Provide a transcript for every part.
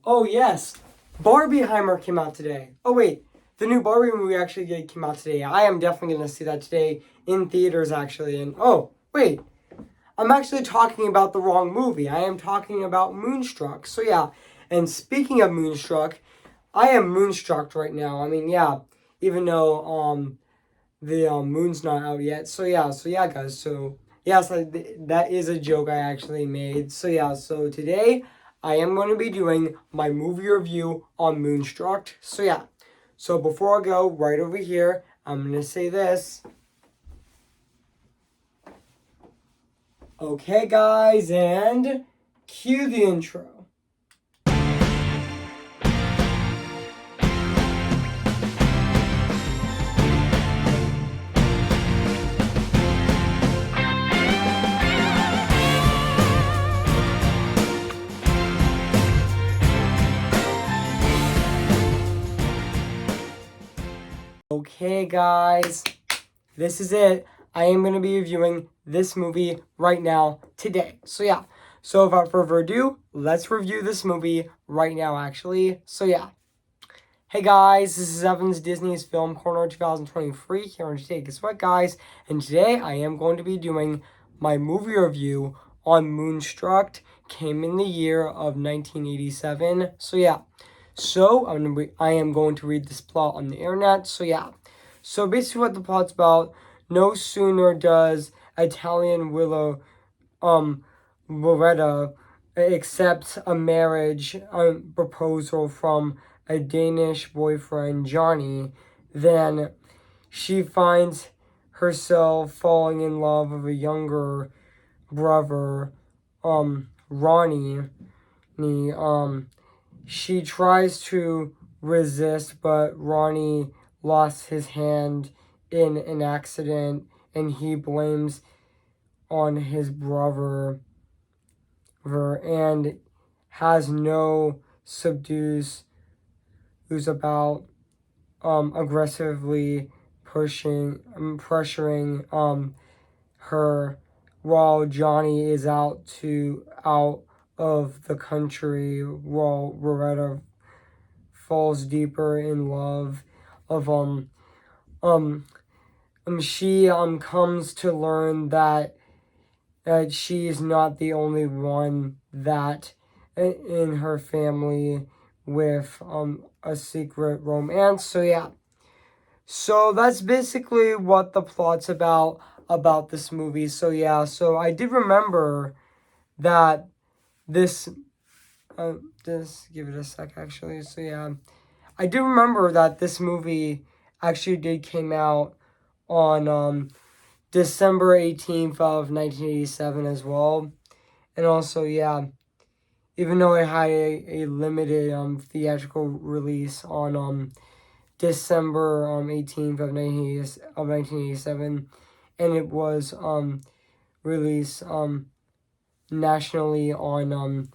Oh, yes. Barbieheimer came out today. Oh, wait. The new Barbie movie actually came out today. I am definitely going to see that today in theaters, actually. And, oh, wait. I'm actually talking about the wrong movie. I am talking about Moonstruck. So, yeah. And speaking of Moonstruck, I am moonstruck right now. I mean, yeah. Even though, the moon's not out yet. So, yeah, guys. So, yes, that is a joke I actually made. So, yeah. So, today I am going to be doing my movie review on Moonstruck. So, yeah. So, before I go right over here, I'm going to say this. Okay, guys, and cue the intro. Okay, guys, this is it. I am going to be reviewing this movie right now, today. So, yeah. So, without further ado, let's review this movie right now, actually. So, yeah. Hey, guys, this is Evan's Disney's Film Corner 2023 here on today. Guess what, guys? And today, I am going to be doing my movie review on Moonstruck. Came in the year of 1987. So, yeah. So, I am going to read this plot on the internet. So, yeah. So, basically what the plot's about, no sooner does Italian Loretta accepts a marriage proposal from a Danish boyfriend, Johnny, than she finds herself falling in love with a younger brother, Ronnie. She tries to resist, but Ronnie lost his hand in an accident, and he blames on his brother and has no subdues who's about aggressively pressuring her while Johnny is out of the country, while Loretta falls deeper in love of she comes to learn that she is not the only one that in her family with a secret romance. So, yeah. So that's basically what the plot's about this movie. So, yeah. So I did remember that this just give it a sec, actually. So, yeah. I do remember that this movie actually did came out on December 18th of 1987 as well. And also, yeah, even though it had a limited theatrical release on December 18th of 1987, and it was released nationally on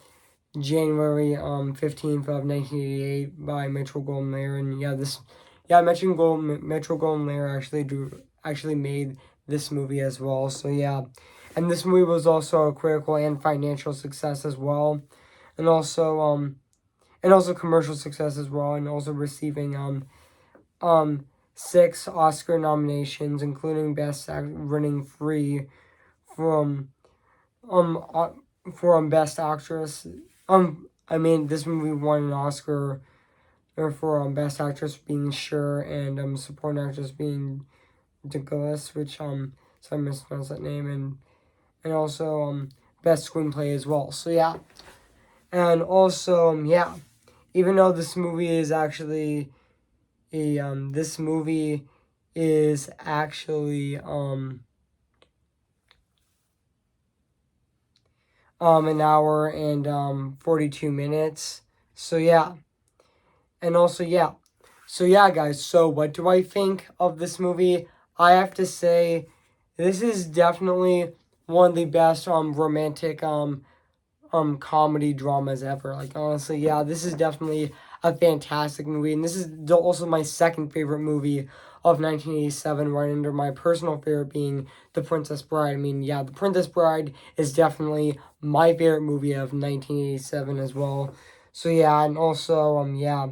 January 15th of 1988 by Metro-Goldwyn-Mayer. And yeah, Metro-Goldwyn-Mayer actually made this movie as well. So, yeah. And this movie was also a critical and financial success as well. And also commercial success as well, and also receiving 6 Oscar nominations, including winning 3 for Best Actress. This movie won an Oscar for Best Actress being Cher, and supporting actress being Douglas, which so I mispronounced that name, and also Best Screenplay as well. So, yeah. And also, yeah, even though this movie is actually an hour and 42 minutes. So, yeah. And also, yeah. So, yeah, guys. So, what do I think of this movie? I have to say, this is definitely one of the best romantic comedy dramas ever. Like, honestly, yeah, this is definitely a fantastic movie, and this is also my second favorite movie of 1987, right under my personal favorite being The Princess Bride. I mean, yeah, The Princess Bride is definitely my favorite movie of 1987 as well. So yeah, and also yeah,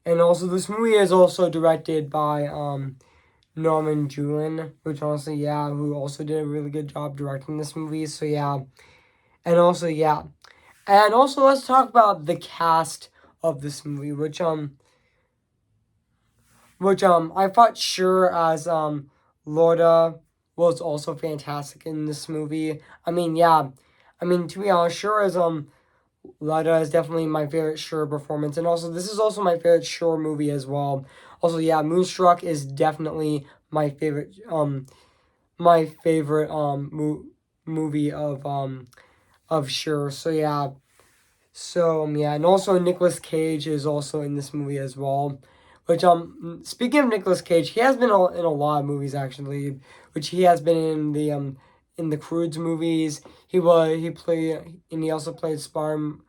and also this movie is also directed by Norman Julin, which honestly yeah, who also did a really good job directing this movie. So yeah, and also yeah, and also let's talk about the cast of this movie, which I thought sure as Lorda was also fantastic in this movie. I mean yeah, I mean to be honest, sure as Lada is definitely my favorite Sure performance, and also this is also my favorite Sure movie as well. Also, yeah, Moonstruck is definitely my favorite movie of Sure. So yeah, yeah, and also Nicolas Cage is also in this movie as well. Which speaking of Nicolas Cage, he has been in a lot of movies actually. Which he has been in the Croods movies. He also played Spider-Man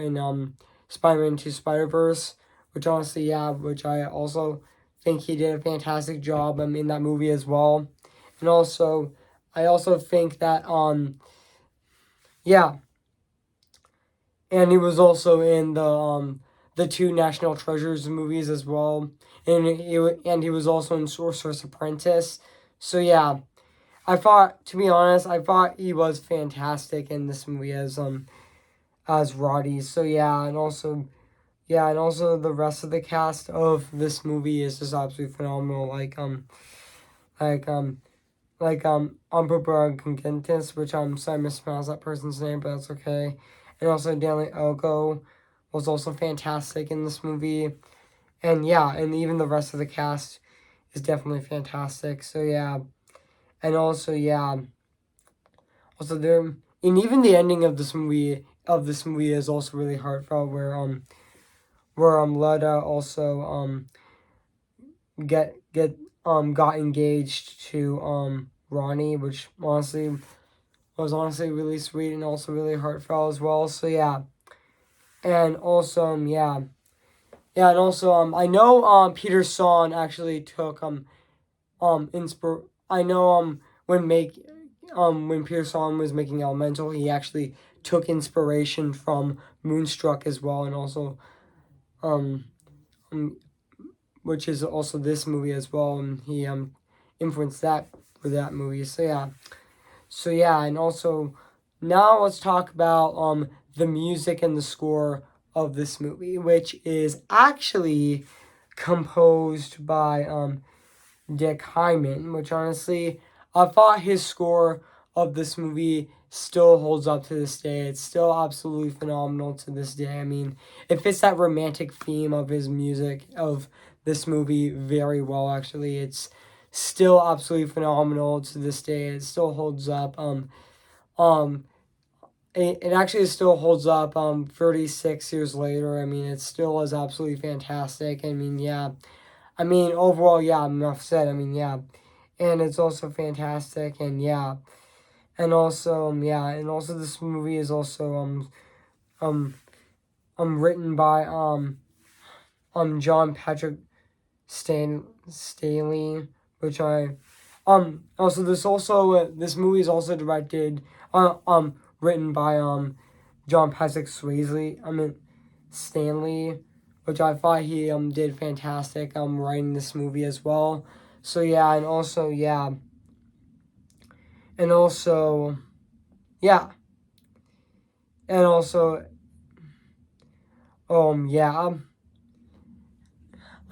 in Spider-Man 2 Spider-Verse. Which honestly, yeah, which I also think he did a fantastic job in that movie as well. And also, I also think that yeah, and he was also in the two National Treasures movies as well, and he was also in Sorcerer's Apprentice. So yeah, to be honest, I thought he was fantastic in this movie as Roddy. So yeah, and also the rest of the cast of this movie is just absolutely phenomenal. Like Umbra Congentis, which I'm sorry I mispronounced that person's name, but that's okay. And also Danny Elgo was also fantastic in this movie. And yeah, and even the rest of the cast is definitely fantastic. So yeah. And also yeah. Also there and even the ending of this movie is also really heartfelt where Leda also got engaged to Ronnie, which honestly was honestly really sweet and also really heartfelt as well. So yeah, and also and also I know Peter Son actually took I know when Peter Son was making Elemental, he actually took inspiration from Moonstruck as well, and also um, um which is also this movie as well, and he influenced that for that movie. So yeah. So yeah, and also now let's talk about the music and the score of this movie, which is actually composed by Dick Hyman, which honestly I thought his score of this movie still holds up to this day. It's still absolutely phenomenal to this day. I mean, it fits that romantic theme of his music of this movie very well actually. It's still absolutely phenomenal to this day. It still holds up. Um it actually still holds up 36 years later. I mean, it still is absolutely fantastic. I mean, yeah. I mean, overall, yeah, enough said. I mean, yeah. And it's also fantastic and yeah. And also yeah, and also this movie is also um written by John Patrick Staley, which I also this movie is also directed written by John Patrick Swayze. I mean Stanley, which I thought he did fantastic writing this movie as well. So yeah, and also yeah, and also yeah, and also yeah,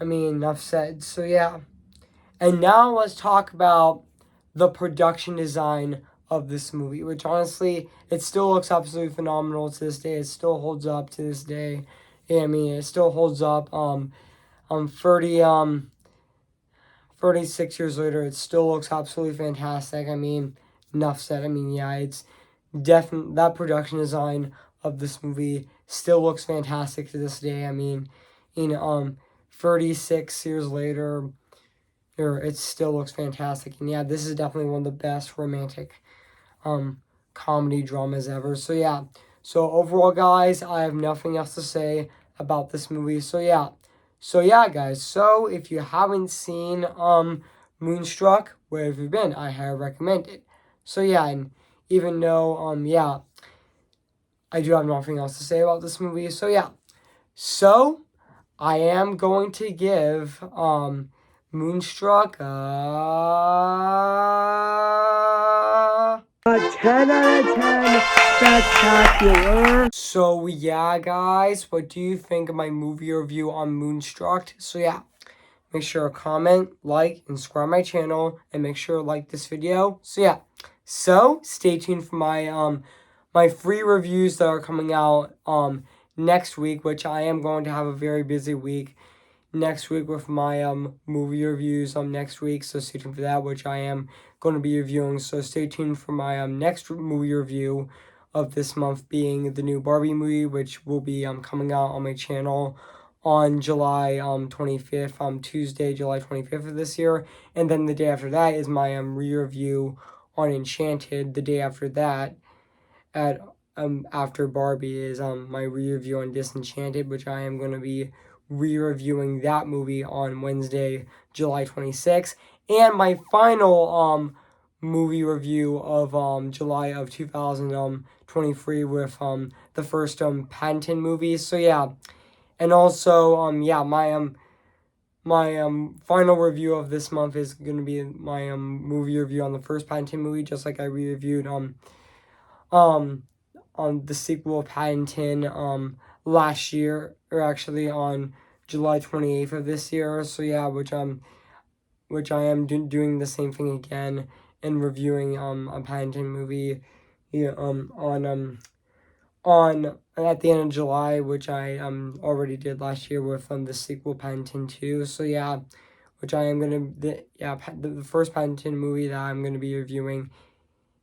I mean enough said. So yeah. And now let's talk about the production design of this movie, which honestly, it still looks absolutely phenomenal to this day. It still holds up to this day. Yeah, I mean, it still holds up. 30 36 years later, it still looks absolutely fantastic. I mean, enough said. I mean, yeah, it's definitely that production design of this movie still looks fantastic to this day. I mean, 36 years later, it still looks fantastic. And yeah, this is definitely one of the best romantic comedy dramas ever. So yeah. So overall guys, I have nothing else to say about this movie. So yeah. So yeah guys, so if you haven't seen Moonstruck, where have you been? I highly recommend it. So yeah, and even though yeah, I do have nothing else to say about this movie. So yeah. So I am going to give Moonstruck a 10 out of 10 spectacular. So yeah, guys, what do you think of my movie review on Moonstruck? So yeah, make sure to comment, like, and subscribe my channel, and make sure to like this video. So yeah, so stay tuned for my free reviews that are coming out next week, which I am going to have a very busy week next week with my movie reviews next week. So stay tuned for that, which I am going to be reviewing. So stay tuned for my next movie review of this month, being the new Barbie movie, which will be coming out on my channel on July 25th, Tuesday, July 25th of this year. And then the day after that is my re-review on Enchanted. The day after that, at after Barbie, is my re-review on Disenchanted, which I am going to be re-reviewing that movie on Wednesday, July 26th. And my final movie review of July of 2023 with the first Paddington movie. So yeah. And also yeah, my final review of this month is going to be my movie review on the first Paddington movie, just like I re-reviewed on the sequel of Paddington last year, or actually on July 28th of this year. So yeah, which I am doing the same thing again and reviewing a Paddington movie, yeah, on at the end of July, which I already did last year with the sequel Paddington 2. So yeah, which I am gonna the first Paddington movie that I'm gonna be reviewing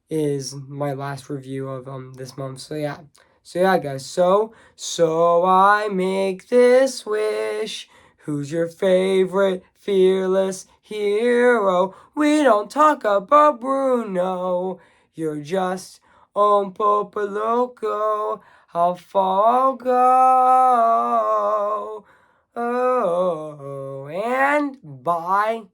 is my last review of this month. So yeah. So yeah, guys. So I make this wish. Who's your favorite fearless hero? We don't talk about Bruno. You're just on Popo Loco. How far I'll go. Oh, and bye.